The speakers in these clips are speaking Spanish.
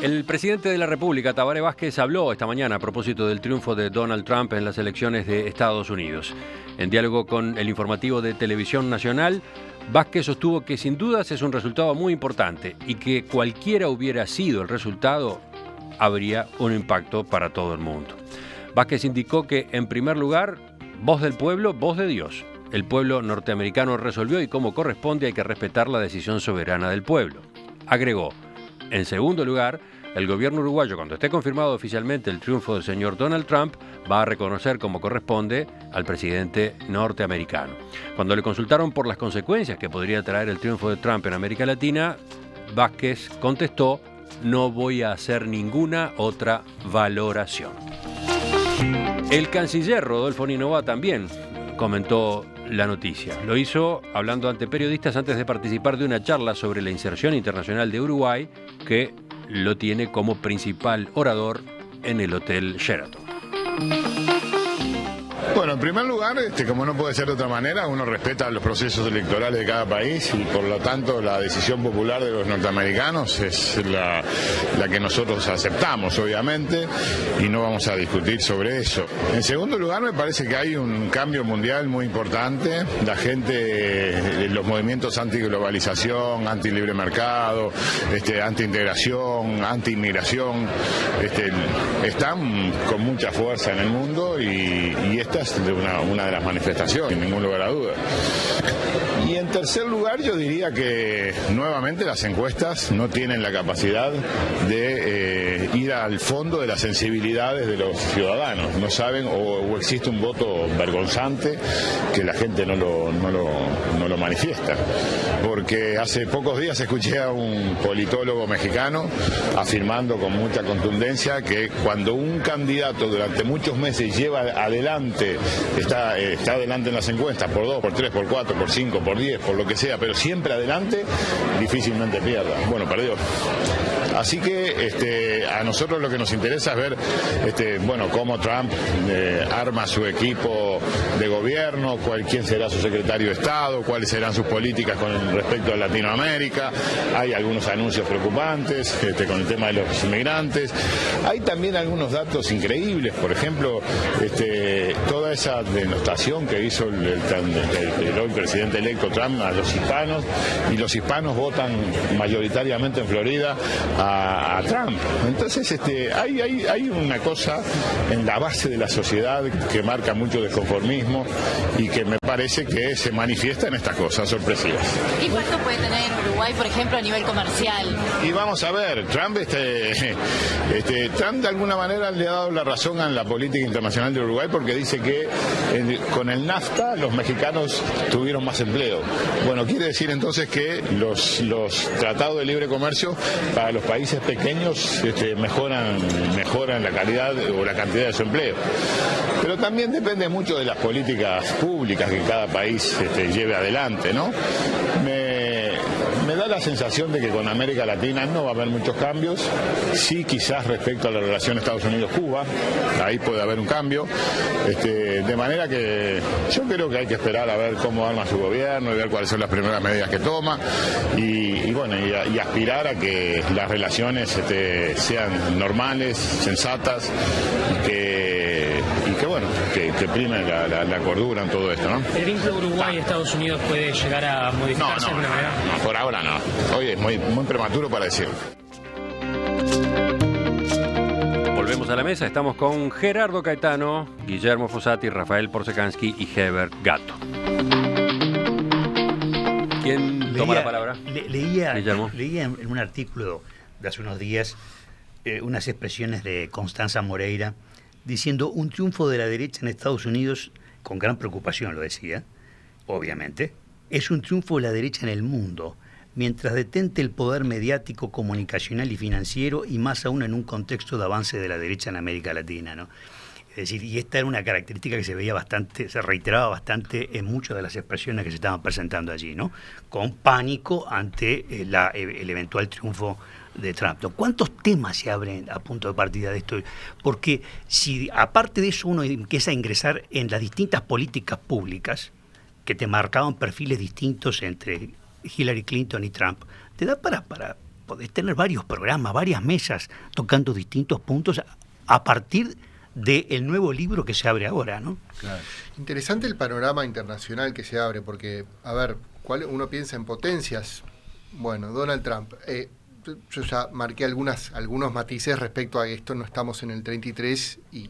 El presidente de la República, Tabaré Vázquez, habló esta mañana a propósito del triunfo de Donald Trump en las elecciones de Estados Unidos. En diálogo con el informativo de Televisión Nacional, Vázquez sostuvo que sin dudas es un resultado muy importante y que cualquiera hubiera sido el resultado, habría un impacto para todo el mundo. Vázquez indicó que, en primer lugar, voz del pueblo, voz de Dios. El pueblo norteamericano resolvió y como corresponde hay que respetar la decisión soberana del pueblo. Agregó, en segundo lugar, el gobierno uruguayo, cuando esté confirmado oficialmente el triunfo del señor Donald Trump, va a reconocer como corresponde al presidente norteamericano. Cuando le consultaron por las consecuencias que podría traer el triunfo de Trump en América Latina, Vázquez contestó, no voy a hacer ninguna otra valoración. El canciller Rodolfo Ninova también comentó la noticia. Lo hizo hablando ante periodistas antes de participar de una charla sobre la inserción internacional de Uruguay, que lo tiene como principal orador en el Hotel Sheraton. Bueno, en primer lugar, como no puede ser de otra manera, uno respeta los procesos electorales de cada país y por lo tanto la decisión popular de los norteamericanos es la que nosotros aceptamos, obviamente, y no vamos a discutir sobre eso. En segundo lugar, me parece que hay un cambio mundial muy importante. La gente, los movimientos antiglobalización, anti-libre mercado, anti-integración, anti-inmigración, están con mucha fuerza en el mundo y esta es una de las manifestaciones, sin ningún lugar a duda. Y en tercer lugar, yo diría que nuevamente las encuestas no tienen la capacidad de ir al fondo de las sensibilidades de los ciudadanos. No saben o existe un voto vergonzante que la gente no lo manifiesta. Porque hace pocos días escuché a un politólogo mexicano afirmando con mucha contundencia que cuando un candidato durante muchos meses lleva adelante, está adelante en las encuestas por 2, por 3, por 4, por 5, por 10, por lo que sea, pero siempre adelante, difícilmente pierda. Bueno, perdió. Así que a nosotros lo que nos interesa es ver cómo Trump arma su equipo de gobierno, quién será su secretario de Estado, cuáles serán sus políticas con respecto a Latinoamérica. Hay algunos anuncios preocupantes con el tema de los inmigrantes. Hay también algunos datos increíbles, por ejemplo, toda esa denostación que hizo el hoy presidente electo Trump a los hispanos, y los hispanos votan mayoritariamente en Florida a Trump. Entonces hay una cosa en la base de la sociedad que marca mucho desconformismo y que me parece que se manifiesta en estas cosas sorpresivas. ¿Qué impacto puede tener Uruguay, por ejemplo, a nivel comercial? Y vamos a ver, Trump de alguna manera le ha dado la razón a la política internacional de Uruguay porque dice que con el NAFTA los mexicanos tuvieron más empleo. Bueno, quiere decir entonces que los tratados de libre comercio para los países pequeños mejoran la calidad o la cantidad de su empleo. Pero también depende mucho de las políticas públicas que cada país lleve adelante, ¿no? Me da la sensación de que con América Latina no va a haber muchos cambios. Sí, quizás respecto a la relación Estados Unidos-Cuba, ahí puede haber un cambio. De manera que yo creo que hay que esperar a ver cómo arma su gobierno y ver cuáles son las primeras medidas que toma y aspirar a que las relaciones sean normales, sensatas y que primen la cordura en todo esto, ¿no? ¿El vínculo Uruguay-Estados Unidos puede llegar a modificarse de alguna manera? No, por ahora no. Hoy es muy prematuro para decirlo. Volvemos a la mesa, estamos con Gerardo Caetano, Guillermo Fossati, Rafael Porsekansky y Heber Gatto. ¿Quién toma la palabra? Leía en un artículo de hace unos días unas expresiones de Constanza Moreira diciendo un triunfo de la derecha en Estados Unidos, con gran preocupación lo decía, obviamente, es un triunfo de la derecha en el mundo, mientras detente el poder mediático, comunicacional y financiero, y más aún en un contexto de avance de la derecha en América Latina, ¿no? Es decir, y esta era una característica que se reiteraba bastante en muchas de las expresiones que se estaban presentando allí, ¿no? Con pánico ante el eventual triunfo de Trump. ¿Cuántos temas se abren a punto de partida de esto? Porque si aparte de eso uno empieza a ingresar en las distintas políticas públicas que te marcaban perfiles distintos entre Hillary Clinton y Trump, te da para podés tener varios programas, varias mesas, tocando distintos puntos a partir del nuevo libro que se abre ahora, ¿no? Claro. Interesante el panorama internacional que se abre, porque, a ver, uno piensa en potencias. Bueno, Donald Trump. Yo ya marqué algunos matices respecto a esto, no estamos en el 33 y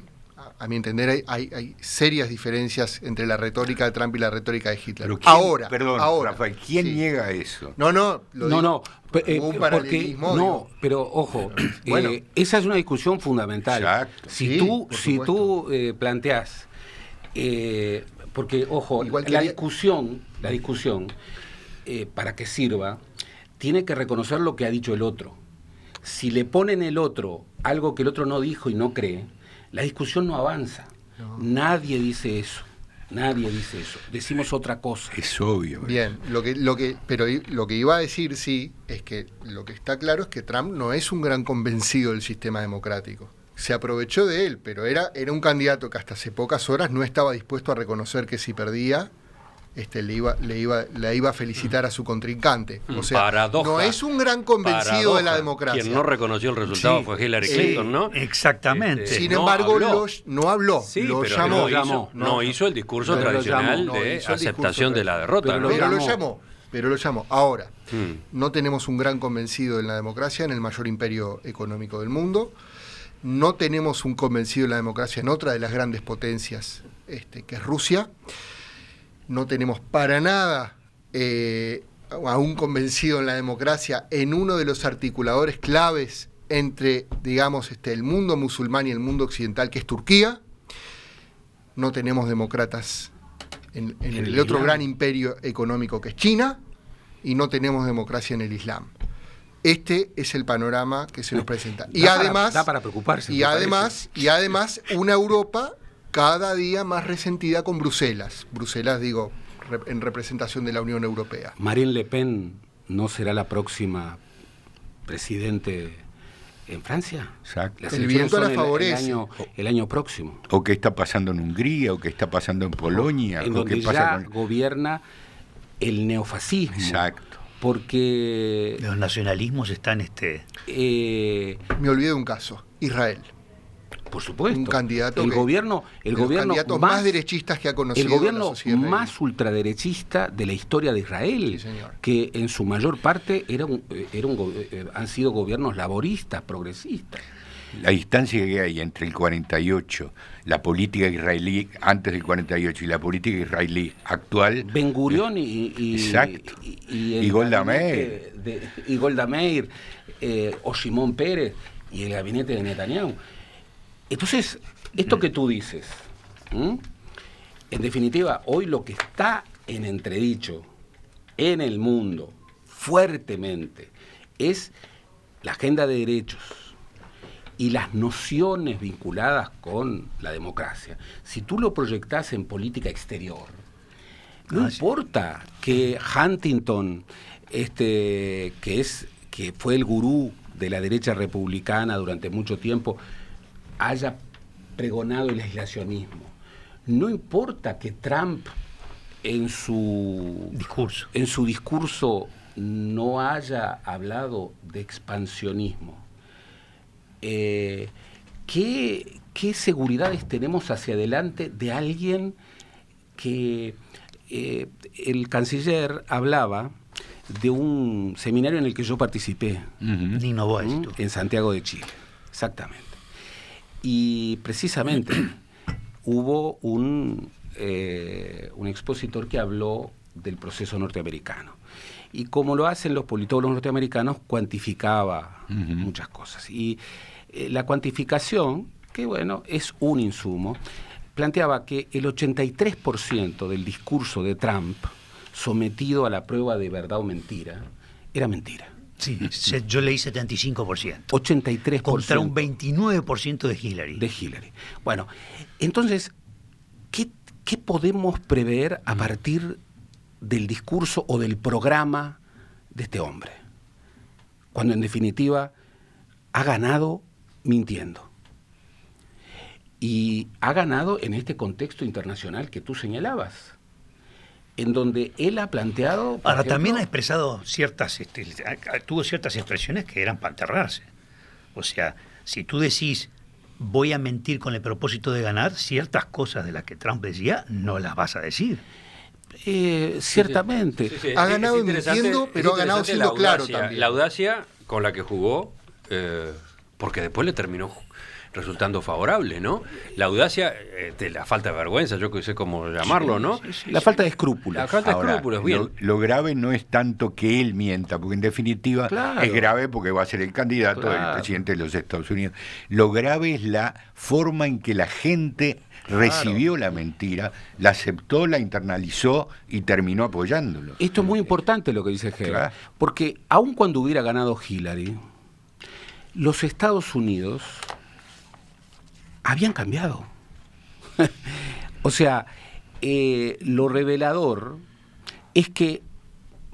a mi entender hay serias diferencias entre la retórica de Trump y la retórica de Hitler. Ahora, Rafael, ¿quién niega eso? Un paralelismo. Pero ojo, bueno, esa es una discusión fundamental. Exacto. Si tú planteás, porque ojo, la discusión para que sirva, tiene que reconocer lo que ha dicho el otro. Si le ponen el otro algo que el otro no dijo y no cree, la discusión no avanza. No. Nadie dice eso. Decimos otra cosa. Es obvio. Bien, pero lo que iba a decir, sí, es que lo que está claro es que Trump no es un gran convencido del sistema democrático. Se aprovechó de él, pero era un candidato que hasta hace pocas horas no estaba dispuesto a reconocer que si perdía, le iba a felicitar a su contrincante. O sea, paradoja, no es un gran convencido de la democracia. Quien no reconoció el resultado fue Hillary Clinton, ¿no? Exactamente. Sin embargo, no habló. Sí, lo pero llamó. No hizo el discurso tradicional de aceptación de la derrota. Pero lo llamó. Ahora, no tenemos un gran convencido en la democracia, en el mayor imperio económico del mundo. No tenemos un convencido en la democracia en otra de las grandes potencias, que es Rusia. No tenemos para nada a un convencido en la democracia en uno de los articuladores claves entre, digamos, el mundo musulmán y el mundo occidental, que es Turquía. No tenemos demócratas en el otro gran imperio económico, que es China, y no tenemos democracia en el Islam. Este es el panorama que se nos presenta. Y además, da para preocuparse. Y además, una Europa cada día más resentida con Bruselas. Bruselas, digo, en representación de la Unión Europea. Marine Le Pen no será la próxima presidente en Francia. Exacto. Las El viento la elecciones son favorece. el año próximo. O qué está pasando en Hungría, o qué está pasando en Polonia. En o donde qué pasa ya gobierna el neofascismo. Exacto. Porque los nacionalismos están me olvidé de un caso, Israel. Por supuesto. Un candidato el gobierno más derechistas que ha conocido el gobierno la sociedad más ultraderechista de la historia de Israel, sí, señor, que en su mayor parte han sido gobiernos laboristas, progresistas. La distancia que hay entre el 48, la política israelí antes del 48 y la política israelí actual. Ben Gurión y Golda Meir. Y Golda Meir, o Shimon Peres y el gabinete de Netanyahu. Entonces, esto que tú dices, en definitiva, hoy lo que está en entredicho en el mundo fuertemente es la agenda de derechos y las nociones vinculadas con la democracia. Si tú lo proyectás en política exterior, no importa que Huntington, que fue el gurú de la derecha republicana durante mucho tiempo, haya pregonado el aislacionismo. No importa que Trump en su discurso no haya hablado de expansionismo. ¿Qué seguridades tenemos hacia adelante de alguien que el canciller hablaba de un seminario en el que yo participé, en Santiago de Chile, exactamente. Y precisamente hubo un expositor que habló del proceso norteamericano. Y como lo hacen los politólogos norteamericanos, cuantificaba muchas cosas. Y la cuantificación, que bueno, es un insumo, planteaba que el 83% del discurso de Trump sometido a la prueba de verdad o mentira, era mentira. Sí, yo leí 75%. 83%. Contra un 29% de Hillary. De Hillary. Bueno, entonces, ¿qué podemos prever a partir del discurso o del programa de este hombre? Cuando en definitiva ha ganado mintiendo. Y ha ganado en este contexto internacional que tú señalabas. en donde él ha planteado... Ahora, también ha expresado tuvo ciertas expresiones que eran para enterrarse. O sea, si tú decís, voy a mentir con el propósito de ganar, ciertas cosas de las que Trump decía, no las vas a decir. Ciertamente. Sí. Ha ganado mintiendo, pero ha ganado siendo claro también. La audacia con la que jugó, porque después le terminó resultando favorable, ¿no? La audacia, la falta de vergüenza, yo que sé cómo llamarlo, ¿no? La falta de escrúpulos. La falta de Ahora, escrúpulos, bien. Lo grave no es tanto que él mienta, porque en definitiva Claro. es grave porque va a ser el candidato del presidente de los Estados Unidos. Lo grave es la forma en que la gente recibió la mentira, la aceptó, la internalizó y terminó apoyándolo. Esto es muy importante lo que dice Heber, Claro. porque aun cuando hubiera ganado Hillary, los Estados Unidos habían cambiado. O sea, lo revelador es que,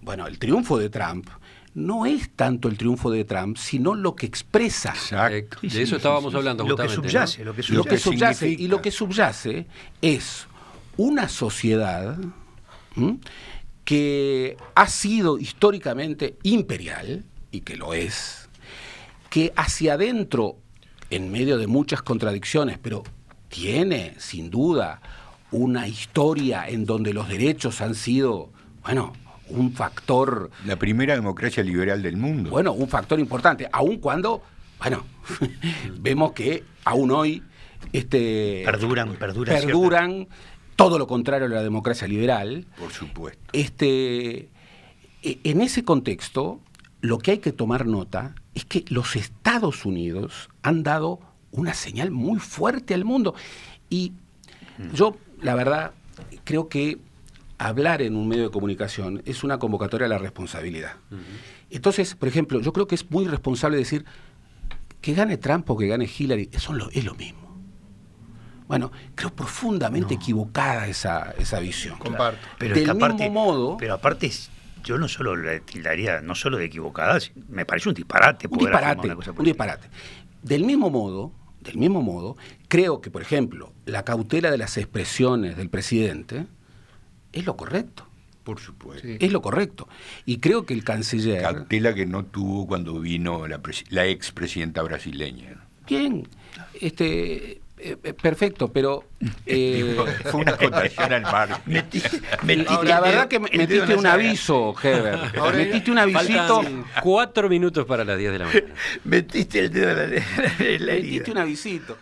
bueno, el triunfo de Trump no es tanto el triunfo de Trump, sino lo que expresa. Exacto. De eso estábamos hablando Lo que justamente, subyace, ¿no? Lo que subyace, significa. y lo que subyace es una sociedad que ha sido históricamente imperial, y que lo es, que hacia adentro, en medio de muchas contradicciones, pero tiene sin duda una historia en donde los derechos han sido, bueno, un factor... La primera democracia liberal del mundo. Bueno, un factor importante, aun cuando, bueno, vemos que aún hoy Perduran todo lo contrario a la democracia liberal. Por supuesto. En ese contexto, lo que hay que tomar nota es que los Estados Unidos han dado una señal muy fuerte al mundo. Y yo, la verdad, creo que hablar en un medio de comunicación es una convocatoria a la responsabilidad. Entonces, por ejemplo, yo creo que es muy responsable decir que gane Trump o que gane Hillary, es lo mismo. Bueno, creo profundamente equivocada esa visión. Comparto. Pero Del es que aparte, mismo modo... Pero aparte, yo no solo le tildaría, no solo de equivocada, me parece un disparate. Un poder afirmar disparate, una cosa un por el disparate. Del mismo modo, creo que, por ejemplo, la cautela de las expresiones del presidente es lo correcto. Por supuesto. Sí. Es lo correcto. Y creo que el canciller... Cautela que no tuvo cuando vino la expresidenta brasileña. Bien, perfecto, pero... Fue una acotación al mar. la verdad que metiste un aviso, Heber. Ahora Metiste un avisito. Faltan 4 minutos para las 10 de la mañana. Metiste el dedo en la herida. Metiste un avisito.